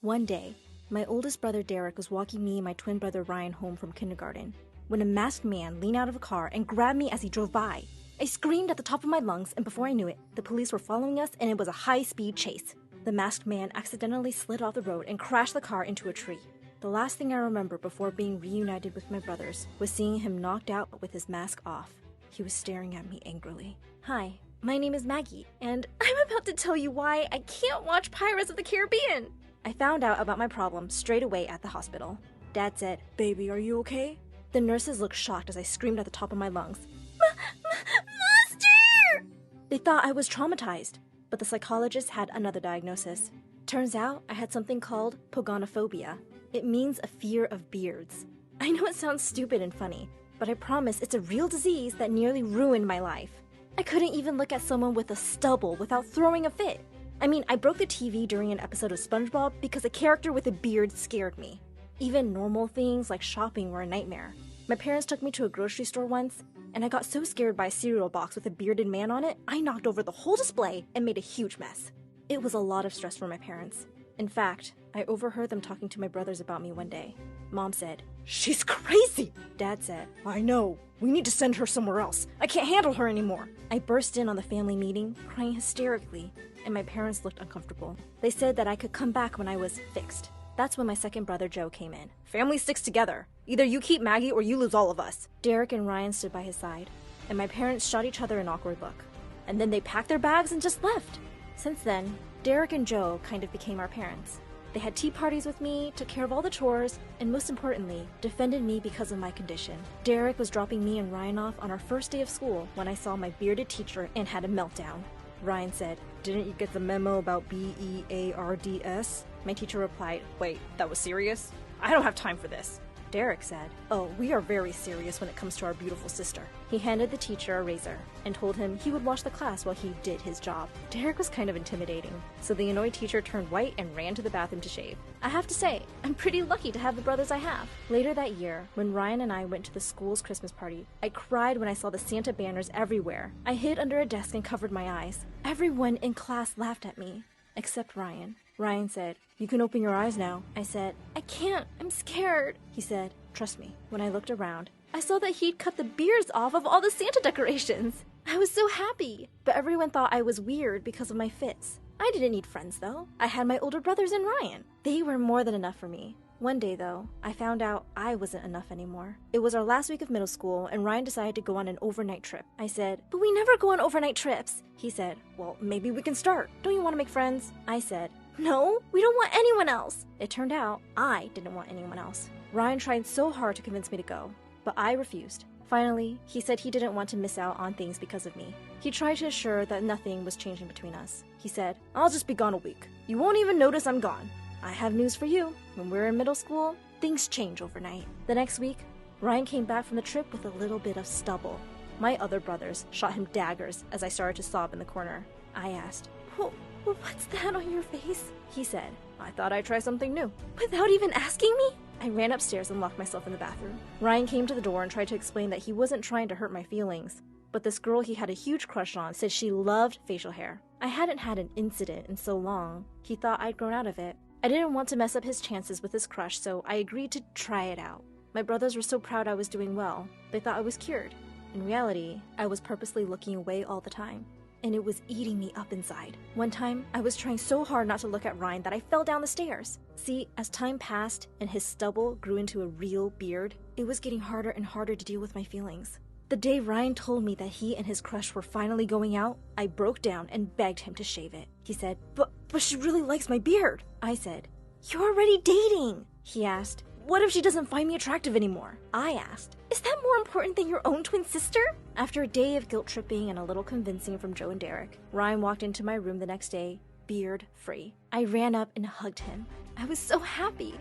One day, my oldest brother Derek was walking me and my twin brother Ryan home from kindergarten when a masked man leaned out of a car and grabbed me as he drove by. I screamed at the top of my lungs, and before I knew it, the police were following us and it was a high-speed chase. The masked man accidentally slid off the road and crashed the car into a tree. The last thing I remember before being reunited with my brothers was seeing him knocked out with his mask off. He was staring at me angrily. Hi, my name is Maggie, and I'm about to tell you why I can't watch Pirates of the Caribbean. I found out about my problem straight away at the hospital. Dad said, "Baby, are you okay?" The nurses looked shocked as I screamed at the top of my lungs. Master! They thought I was traumatized, but the psychologist had another diagnosis. Turns out I had something called pogonophobia. It means a fear of beards. I know it sounds stupid and funny, but I promise it's a real disease that nearly ruined my life. I couldn't even look at someone with a stubble without throwing a fit. I mean, I broke the TV during an episode of SpongeBob because a character with a beard scared me. Even normal things like shopping were a nightmare. My parents took me to a grocery store once, and I got so scared by a cereal box with a bearded man on it, I knocked over the whole display and made a huge mess. It was a lot of stress for my parents. In fact, I overheard them talking to my brothers about me one day. Mom said, "She's crazy!" Dad said, "I know. We need to send her somewhere else. I can't handle her anymore." I burst in on the family meeting, crying hysterically, and my parents looked uncomfortable. They said that I could come back when I was fixed. That's when my second brother Joe came in. "Family sticks together. Either you keep Maggie or you lose all of us." Derek and Ryan stood by his side, and my parents shot each other an awkward look. And then they packed their bags and just left. Since then, Derek and Joe kind of became our parents. They had tea parties with me, took care of all the chores, and most importantly, defended me because of my condition. Derek was dropping me and Ryan off on our first day of school when I saw my bearded teacher and had a meltdown. Ryan said, "Didn't you get the memo about BEARDS? My teacher replied, "Wait, that was serious? I don't have time for this." Derek said, "Oh, we are very serious when it comes to our beautiful sister." He handed the teacher a razor and told him he would watch the class while he did his job. Derek was kind of intimidating, so the annoyed teacher turned white and ran to the bathroom to shave. I have to say, I'm pretty lucky to have the brothers I have. Later that year, when Ryan and I went to the school's Christmas party, I cried when I saw the Santa banners everywhere. I hid under a desk and covered my eyes. Everyone in class laughed at me, except Ryan. Ryan said, "You can open your eyes now." I said, "I can't, I'm scared." He said, "Trust me." When I looked around, I saw that he'd cut the beards off of all the Santa decorations. I was so happy, but everyone thought I was weird because of my fits. I didn't need friends though. I had my older brothers and Ryan. They were more than enough for me. One day though, I found out I wasn't enough anymore. It was our last week of middle school and Ryan decided to go on an overnight trip. I said, "But we never go on overnight trips." He said, "Well, maybe we can start. Don't you want to make friends?" I said, "No, we don't want anyone else." It turned out I didn't want anyone else. Ryan tried so hard to convince me to go, but I refused. Finally, he said he didn't want to miss out on things because of me. He tried to assure that nothing was changing between us. He said, "I'll just be gone a week. You won't even notice I'm gone." I have news for you. When we're in middle school, things change overnight. The next week, Ryan came back from the trip with a little bit of stubble. My other brothers shot him daggers as I started to sob in the corner. I asked, "What's that on your face?" He said, "I thought I'd try something new." Without even asking me? I ran upstairs and locked myself in the bathroom. Ryan came to the door and tried to explain that he wasn't trying to hurt my feelings, but this girl he had a huge crush on said she loved facial hair. I hadn't had an incident in so long. He thought I'd grown out of it. I didn't want to mess up his chances with his crush, so I agreed to try it out. My brothers were so proud I was doing well. They thought I was cured. In reality, I was purposely looking away all the time, and it was eating me up inside. One time, I was trying so hard not to look at Ryan that I fell down the stairs. See, as time passed and his stubble grew into a real beard, it was getting harder and harder to deal with my feelings. The day Ryan told me that he and his crush were finally going out, I broke down and begged him to shave it. He said, but she really likes my beard." I said, "You're already dating." He asked, "What if she doesn't find me attractive anymore?" I asked, "Is that more important than your own twin sister?" After a day of guilt tripping and a little convincing from Joe and Derek, Ryan walked into my room the next day, beard free. I ran up and hugged him. I was so happy.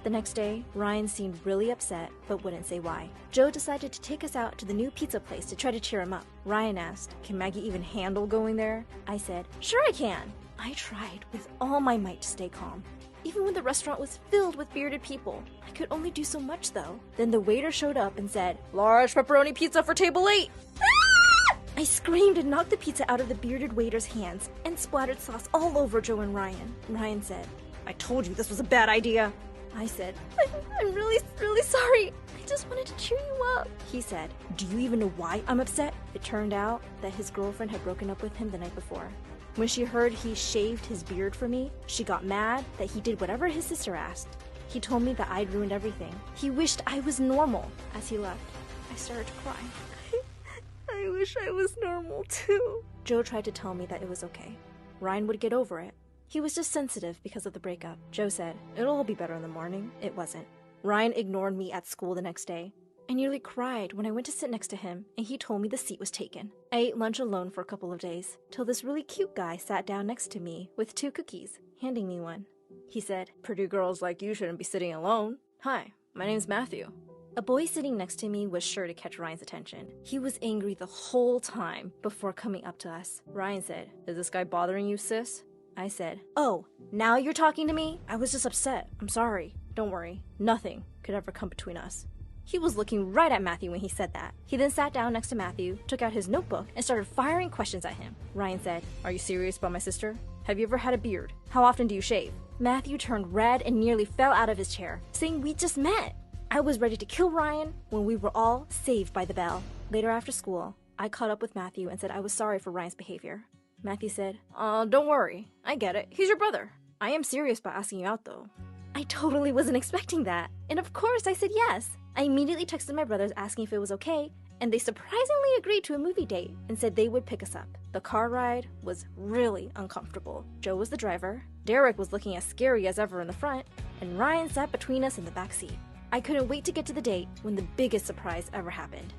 The next day, Ryan seemed really upset, but wouldn't say why. Joe decided to take us out to the new pizza place to try to cheer him up. Ryan asked, "Can Maggie even handle going there?" I said, "Sure I can." I tried with all my might to stay calm. Even when the restaurant was filled with bearded people, I could only do so much though. Then the waiter showed up and said, "Large pepperoni pizza for table 8. I screamed and knocked the pizza out of the bearded waiter's hands and splattered sauce all over Joe and Ryan. Ryan said, I told you this was a bad idea. I said, I'm really, really sorry. I just wanted to cheer you up. He said, do you even know why I'm upset? It turned out that his girlfriend had broken up with him the night before. When she heard he shaved his beard for me, she got mad that he did whatever his sister asked. He told me that I'd ruined everything. He wished I was normal. As he left, I started to cry. I wish I was normal too. Joe tried to tell me that it was okay. Ryan would get over it. He was just sensitive because of the breakup. Joe said, it'll all be better in the morning. It wasn't. Ryan ignored me at school the next day. I nearly cried when I went to sit next to him and he told me the seat was taken. I ate lunch alone for a couple of days, till this really cute guy sat down next to me with 2 cookies, handing me one. He said, pretty girls like you shouldn't be sitting alone. Hi, my name's Matthew. A boy sitting next to me was sure to catch Ryan's attention. He was angry the whole time before coming up to us. Ryan said, is this guy bothering you, sis? I said, oh, now you're talking to me? I was just upset. I'm sorry. Don't worry. Nothing could ever come between us. He was looking right at Matthew when he said that. He then sat down next to Matthew, took out his notebook, and started firing questions at him. Ryan said, are you serious about my sister? Have you ever had a beard? How often do you shave? Matthew turned red and nearly fell out of his chair, saying we just met. I was ready to kill Ryan when we were all saved by the bell. Later after school, I caught up with Matthew and said I was sorry for Ryan's behavior. Matthew said, don't worry. I get it. He's your brother. I am serious about asking you out, though. I totally wasn't expecting that. And of course, I said yes. I immediately texted my brothers asking if it was okay, and they surprisingly agreed to a movie date and said they would pick us up. The car ride was really uncomfortable. Joe was the driver, Derek was looking as scary as ever in the front, and Ryan sat between us in the back seat. I couldn't wait to get to the date when the biggest surprise ever happened.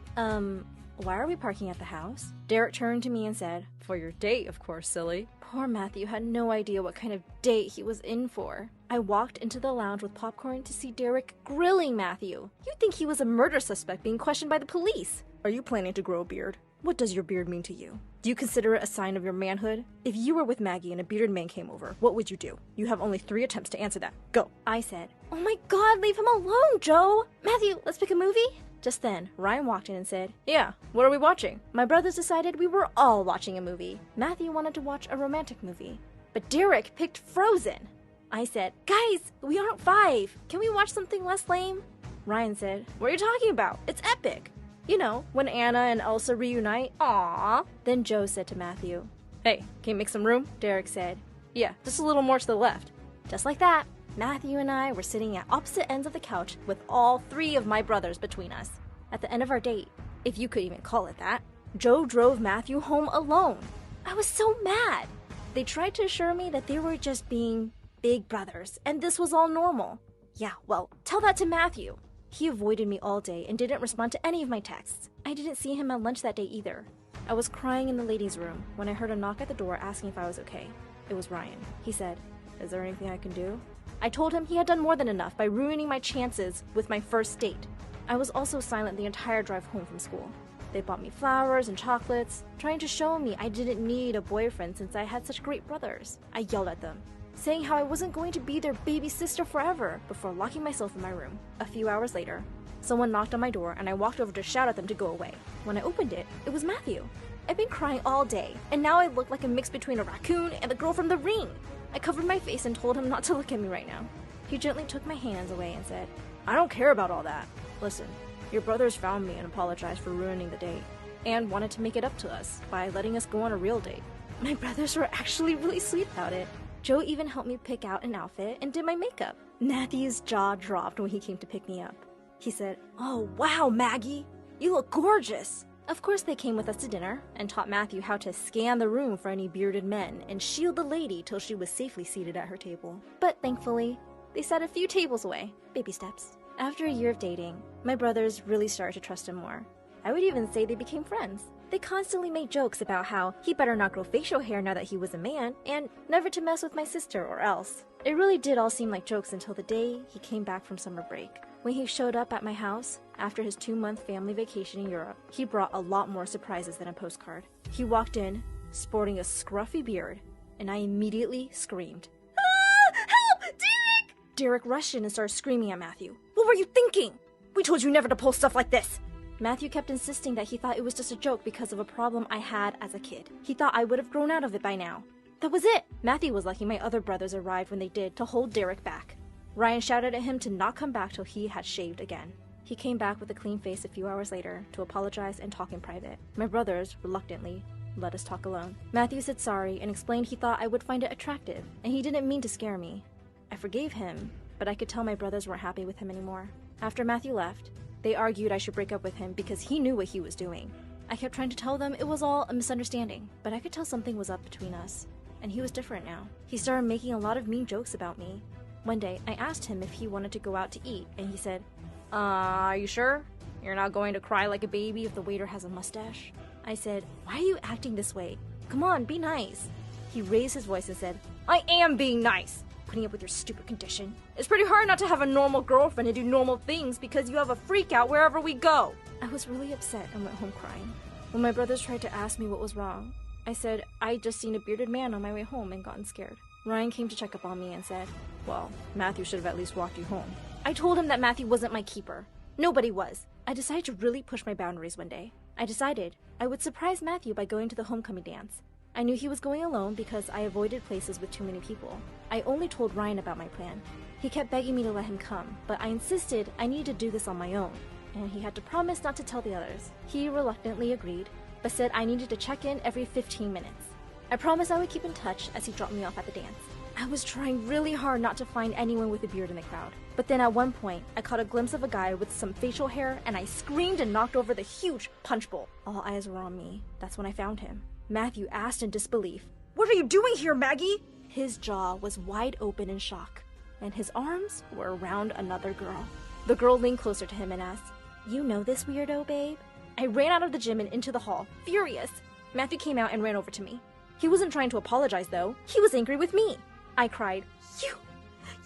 Why are we parking at the house? Derek turned to me and said, for your date, of course, silly. Poor Matthew had no idea what kind of date he was in for. I walked into the lounge with popcorn to see Derek grilling Matthew. You'd think he was a murder suspect being questioned by the police. Are you planning to grow a beard? What does your beard mean to you? Do you consider it a sign of your manhood? If you were with Maggie and a bearded man came over, what would you do? You have only 3 attempts to answer that. Go. I said, oh my God, leave him alone, Joe. Matthew, let's pick a movie. Just then, Ryan walked in and said, yeah, what are we watching? My brothers decided we were all watching a movie. Matthew wanted to watch a romantic movie, but Derek picked Frozen. I said, guys, we aren't 5. Can we watch something less lame? Ryan said, what are you talking about? It's epic. You know, when Anna and Elsa reunite. Aww. Then Joe said to Matthew, hey, can you make some room? Derek said, yeah, just a little more to the left. Just like that, Matthew and I were sitting at opposite ends of the couch with all 3 of my brothers between us. At the end of our date, if you could even call it that, Joe drove Matthew home alone. I was so mad. They tried to assure me that they were just being big brothers and this was all normal. Yeah, well, tell that to Matthew. He avoided me all day and didn't respond to any of my texts. I didn't see him at lunch that day either. I was crying in the ladies' room when I heard a knock at the door asking if I was okay. It was Ryan. He said, is there anything I can do? I told him he had done more than enough by ruining my chances with my first date. I was also silent the entire drive home from school. They bought me flowers and chocolates, trying to show me I didn't need a boyfriend since I had such great brothers. I yelled at them, saying how I wasn't going to be their baby sister forever before locking myself in my room. A few hours later, someone knocked on my door and I walked over to shout at them to go away. When I opened it, it was Matthew. I've been crying all day, and now I look like a mix between a raccoon and the girl from The Ring. I covered my face and told him not to look at me right now. He gently took my hands away and said, I don't care about all that. Listen, your brothers found me and apologized for ruining the date, and wanted to make it up to us by letting us go on a real date. My brothers were actually really sweet about it. Joe even helped me pick out an outfit and did my makeup. Matthew's jaw dropped when he came to pick me up. He said, oh wow, Maggie, you look gorgeous. Of course they came with us to dinner and taught Matthew how to scan the room for any bearded men and shield the lady till she was safely seated at her table. But thankfully, they sat a few tables away. Baby steps. After a year of dating, my brothers really started to trust him more. I would even say they became friends. They constantly made jokes about how he better not grow facial hair now that he was a man, and never to mess with my sister or else. It really did all seem like jokes until the day he came back from summer break. When he showed up at my house after his 2-month family vacation in Europe, he brought a lot more surprises than a postcard. He walked in, sporting a scruffy beard, and I immediately screamed, ah! Help! Derek! Derek rushed in and started screaming at Matthew. What were you thinking? We told you never to pull stuff like this! Matthew kept insisting that he thought it was just a joke because of a problem I had as a kid. He thought I would have grown out of it by now. That was it! Matthew was lucky my other brothers arrived when they did to hold Derek back. Ryan shouted at him to not come back till he had shaved again. He came back with a clean face a few hours later to apologize and talk in private. My brothers, reluctantly, let us talk alone. Matthew said sorry and explained he thought I would find it attractive, and he didn't mean to scare me. I forgave him, but I could tell my brothers weren't happy with him anymore. After Matthew left, they argued I should break up with him because he knew what he was doing. I kept trying to tell them it was all a misunderstanding, but I could tell something was up between us, and he was different now. He started making a lot of mean jokes about me. One day, I asked him if he wanted to go out to eat, and he said, are you sure? You're not going to cry like a baby if the waiter has a mustache? I said, why are you acting this way? Come on, be nice. He raised his voice and said, I am being nice, putting up with your stupid condition. It's pretty hard not to have a normal girlfriend and do normal things because you have a freak out wherever we go. I was really upset and went home crying. When my brothers tried to ask me what was wrong, I said I'd just seen a bearded man on my way home and gotten scared. Ryan came to check up on me and said, well, Matthew should have at least walked you home. I told him that Matthew wasn't my keeper. Nobody was. I decided to really push my boundaries one day. I decided I would surprise Matthew by going to the homecoming dance. I knew he was going alone because I avoided places with too many people. I only told Ryan about my plan. He kept begging me to let him come, but I insisted I needed to do this on my own, and he had to promise not to tell the others. He reluctantly agreed, but said I needed to check in every 15 minutes. I promised I would keep in touch as he dropped me off at the dance. I was trying really hard not to find anyone with a beard in the crowd. But then at one point, I caught a glimpse of a guy with some facial hair, and I screamed and knocked over the huge punch bowl. All eyes were on me. That's when I found him. Matthew asked in disbelief, "What are you doing here, Maggie?" His jaw was wide open in shock, and his arms were around another girl. The girl leaned closer to him and asked, "You know this weirdo, babe?" I ran out of the gym and into the hall, furious. Matthew came out and ran over to me. He wasn't trying to apologize, though. He was angry with me. I cried,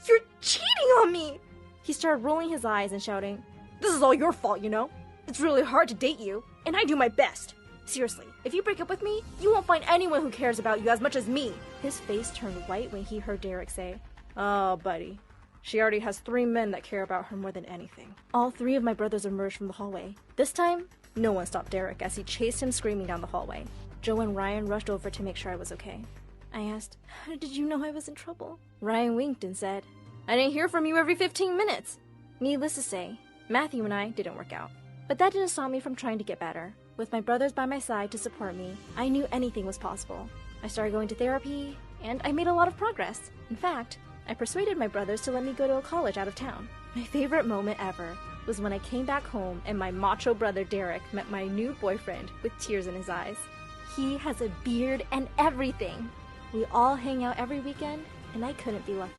You're cheating on me!" He started rolling his eyes and shouting, "This is all your fault, you know? It's really hard to date you, and I do my best. Seriously, if you break up with me, you won't find anyone who cares about you as much as me." His face turned white when he heard Derek say, "Oh, buddy. She already has 3 men that care about her more than anything." All 3 of my brothers emerged from the hallway. This time, no one stopped Derek as he chased him screaming down the hallway. Joe and Ryan rushed over to make sure I was okay. I asked, "How did you know I was in trouble?" Ryan winked and said, "I didn't hear from you every 15 minutes. Needless to say, Matthew and I didn't work out. But that didn't stop me from trying to get better. With my brothers by my side to support me, I knew anything was possible. I started going to therapy, and I made a lot of progress. In fact, I persuaded my brothers to let me go to a college out of town. My favorite moment ever was when I came back home and my macho brother Derek met my new boyfriend with tears in his eyes. He has a beard and everything. We all hang out every weekend, and I couldn't be luckier.